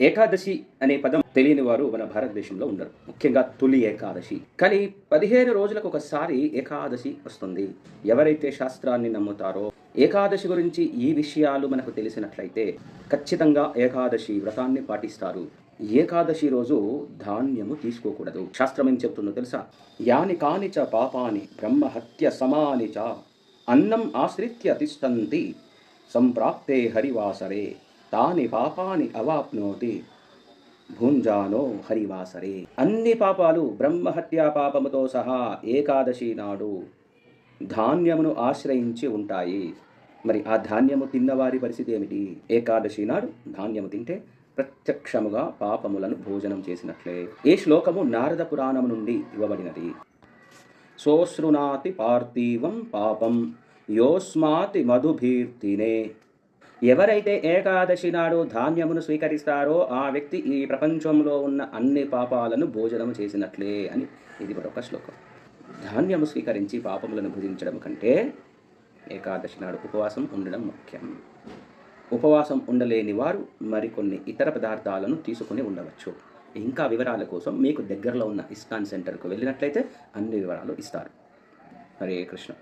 ఏకాదశి అనే పదం తెలియని వారు మన భారతదేశంలో ఉండరు. ముఖ్యంగా తొలి ఏకాదశి. కానీ 15 రోజులకు ఒకసారి ఏకాదశి వస్తుంది. ఎవరైతే శాస్త్రాన్ని నమ్ముతారో, ఏకాదశి గురించి ఈ విషయాలు మనకు తెలిసినట్లయితే ఖచ్చితంగా ఏకాదశి వ్రతాన్ని పాటిస్తారు. ఏకాదశి రోజు ధాన్యము తీసుకోకూడదు. శాస్త్రం ఏం చెప్తుందో తెలుసా? యాని కాని చ పాపాని బ్రహ్మహత్య సమాని చ అన్నం ఆశ్రిత్య తిష్టంతి సంప్రాప్తే హరివాసరే తాని పాపాని అవాప్నోతి భుంజానో హరివాసరే. అన్ని పాపాలు బ్రహ్మహత్యా పాపముతో సహా ఏకాదశి నాడు ధాన్యమును ఆశ్రయించి ఉంటాయి. మరి ఆ ధాన్యము తిన్నవారి పరిస్థితి ఏమిటి? ఏకాదశి నాడు ధాన్యము తింటే ప్రత్యక్షముగా పాపములను భోజనం చేసినట్లే. ఈ శ్లోకము నారద పురాణము నుండి ఇవ్వబడినది. సోశ్రునాతి పార్థివం పాపం యోస్మాతి మధుభీర్తినే. ఎవరైతే ఏకాదశి నాడు ధాన్యమును స్వీకరిస్తారో ఆ వ్యక్తి ఈ ప్రపంచంలో ఉన్న అన్ని పాపాలను భోజనం చేసినట్లే అని ఇది మరొక శ్లోకం. ధాన్యము స్వీకరించి పాపములను భుజించడం కంటే ఏకాదశి నాడు ఉపవాసం ఉండడం ముఖ్యం. ఉపవాసం ఉండలేని వారు మరికొన్ని ఇతర పదార్థాలను తీసుకుని ఉండవచ్చు. ఇంకా వివరాల కోసం మీకు దగ్గరలో ఉన్న ఇస్కాన్ సెంటర్కు వెళ్ళినట్లయితే అన్ని వివరాలు ఇస్తారు. హరే కృష్ణ.